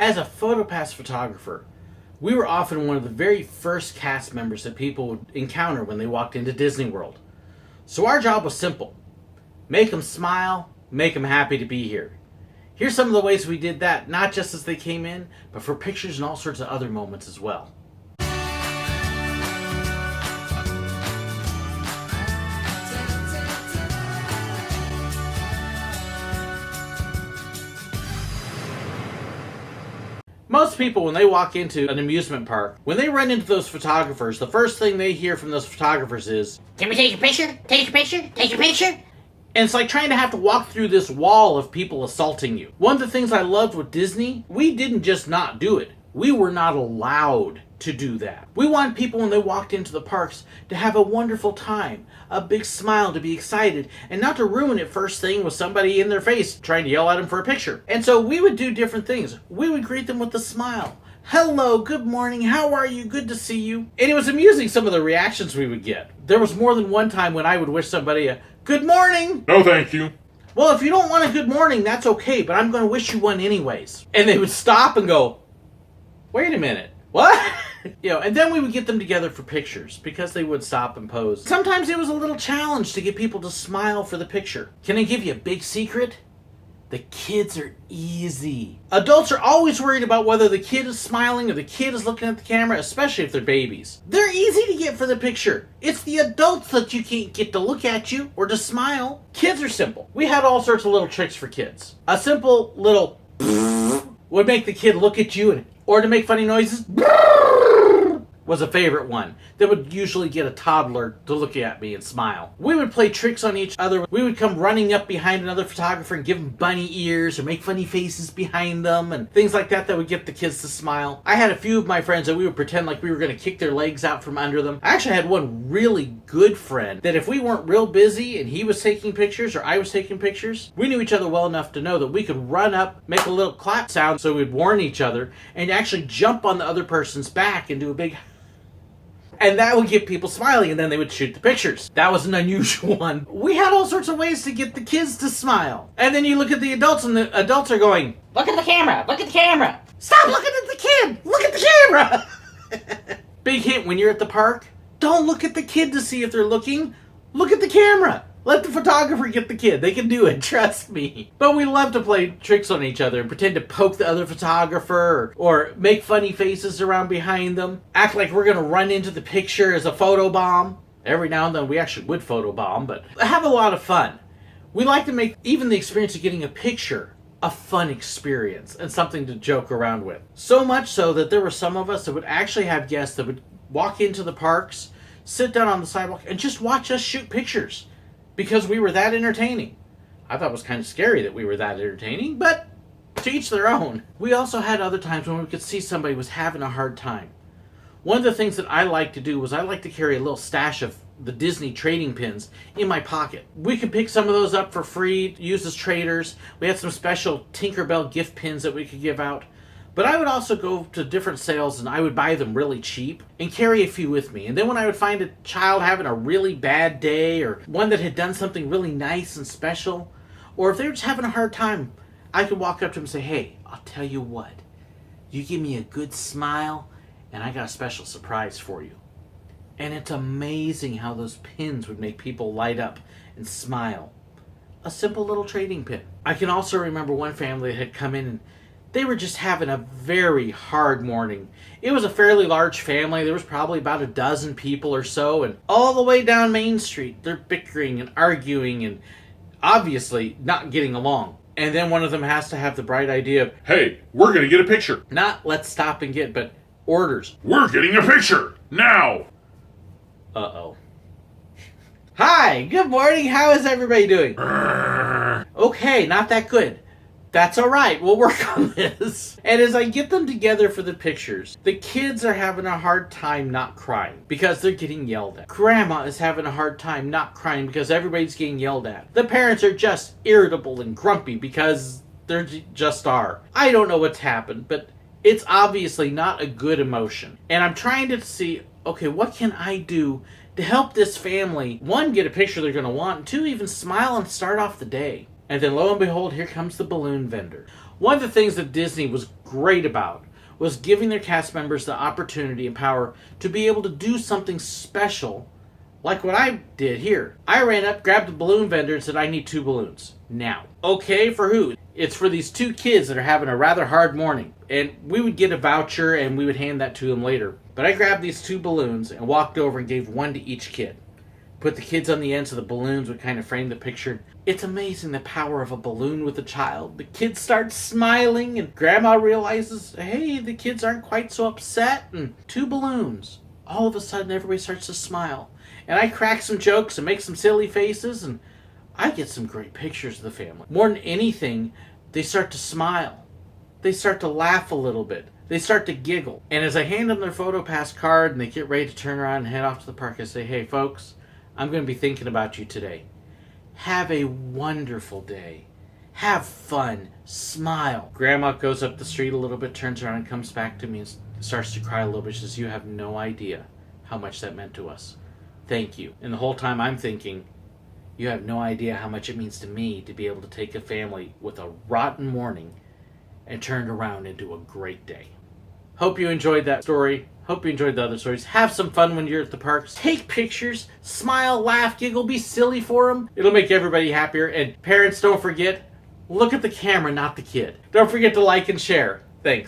As a Photopass photographer, we were often one of the very first cast members that people would encounter when they walked into Disney World. So our job was simple. Make them smile, make them happy to be here. Here's some of the ways we did that, not just as they came in, but for pictures and all sorts of other moments as well. Most people, when they walk into an amusement park, when they run into those photographers, the first thing they hear from those photographers is, "Can we take your picture? Take your picture? Take your picture?" and it's like trying to have to walk through this wall of people assaulting you. One of the things I loved with Disney, we didn't just not do it. We were not allowed to do that. We wanted people, when they walked into the parks, to have a wonderful time, a big smile, to be excited, and not to ruin it first thing with somebody in their face trying to yell at them for a picture. And so we would do different things. We would greet them with a smile. "Hello, good morning, how are you? Good to see you." And it was amusing, some of the reactions we would get. There was more than one time when I would wish somebody a good morning. "No, thank you." "Well, if you don't want a good morning, that's okay, but I'm going to wish you one anyways." And they would stop and go, "Wait a minute, what?" And then we would get them together for pictures because they would stop and pose. Sometimes it was a little challenge to get people to smile for the picture. Can I give you a big secret? The kids are easy. Adults are always worried about whether the kid is smiling or the kid is looking at the camera, especially if they're babies. They're easy to get for the picture. It's the adults that you can't get to look at you or to smile. Kids are simple. We had all sorts of little tricks for kids. A simple little would make the kid look at you, or to make funny noises was a favorite one that would usually get a toddler to look at me and smile. We would play tricks on each other. We would come running up behind another photographer and give them bunny ears or make funny faces behind them and things like that would get the kids to smile. I had a few of my friends that we would pretend like we were going to kick their legs out from under them. I actually had one really good friend that if we weren't real busy and he was taking pictures or I was taking pictures, we knew each other well enough to know that we could run up, make a little clap sound so we'd warn each other, and actually jump on the other person's back and do a big... And that would get people smiling, and then they would shoot the pictures. That was an unusual one. We had all sorts of ways to get the kids to smile. And then you look at the adults, and the adults are going, "Look at the camera! Look at the camera!" "Stop looking at the kid! Look at the camera!" Big hint when you're at the park, don't look at the kid to see if they're looking. Look at the camera. Let the photographer get the kid. They can do it, trust me. But we love to play tricks on each other and pretend to poke the other photographer or make funny faces around behind them. Act like we're going to run into the picture as a photobomb. Every now and then we actually would photobomb, but have a lot of fun. We like to make even the experience of getting a picture a fun experience and something to joke around with. So much so that there were some of us that would actually have guests that would walk into the parks, sit down on the sidewalk, and just watch us shoot pictures. Because we were that entertaining. I thought it was kind of scary that we were that entertaining, but to each their own. We also had other times when we could see somebody was having a hard time. One of the things that I like to do was I like to carry a little stash of the Disney trading pins in my pocket. We could pick some of those up for free, use as traders. We had some special Tinkerbell gift pins that we could give out. But I would also go to different sales and I would buy them really cheap and carry a few with me. And then when I would find a child having a really bad day or one that had done something really nice and special, or if they were just having a hard time, I could walk up to them and say, "Hey, I'll tell you what, you give me a good smile and I got a special surprise for you." And it's amazing how those pins would make people light up and smile. A simple little trading pin. I can also remember one family that had come in and they were just having a very hard morning. It was a fairly large family. There was probably about a dozen people or so. And all the way down Main Street, they're bickering and arguing and obviously not getting along. And then one of them has to have the bright idea of, "Hey, we're going to get a picture." not let's stop and get, but orders. "We're getting a picture now." Uh-oh. "Hi, good morning. How is everybody doing?" "Okay, not that good." "That's all right. We'll work on this." And as I get them together for the pictures, the kids are having a hard time not crying because they're getting yelled at. Grandma is having a hard time not crying because everybody's getting yelled at. The parents are just irritable and grumpy because they just are. I don't know what's happened, but it's obviously not a good emotion. And I'm trying to see, okay, what can I do to help this family, one, get a picture they're going to want, and two, even smile and start off the day. And then lo and behold, here comes the balloon vendor. One of the things that Disney was great about was giving their cast members the opportunity and power to be able to do something special like what I did here. I ran up, grabbed a balloon vendor and said, I need 2 balloons. Now. Okay, for who? It's for these 2 kids that are having a rather hard morning. And we would get a voucher and we would hand that to them later. But I grabbed these 2 balloons and walked over and gave 1 to each kid. Put the kids on the end so the balloons would kind of frame the picture. It's amazing the power of a balloon with a child. The kids start smiling and Grandma realizes, hey, the kids aren't quite so upset. And 2 balloons. All of a sudden everybody starts to smile. And I crack some jokes and make some silly faces and I get some great pictures of the family. More than anything, they start to smile. They start to laugh a little bit. They start to giggle. And as I hand them their Photopass card and they get ready to turn around and head off to the park, I say, hey folks, I'm going to be thinking about you today. Have a wonderful day. Have fun. Smile. Grandma goes up the street a little bit, turns around and comes back to me and starts to cry a little bit. She says, you have no idea how much that meant to us. Thank you. And the whole time I'm thinking, you have no idea how much it means to me to be able to take a family with a rotten morning and turn it around into a great day. Hope you enjoyed that story. Hope you enjoyed the other stories. Have some fun when you're at the parks. Take pictures. Smile, laugh, giggle, be silly for them. It'll make everybody happier. And parents, don't forget, look at the camera, not the kid. Don't forget to like and share.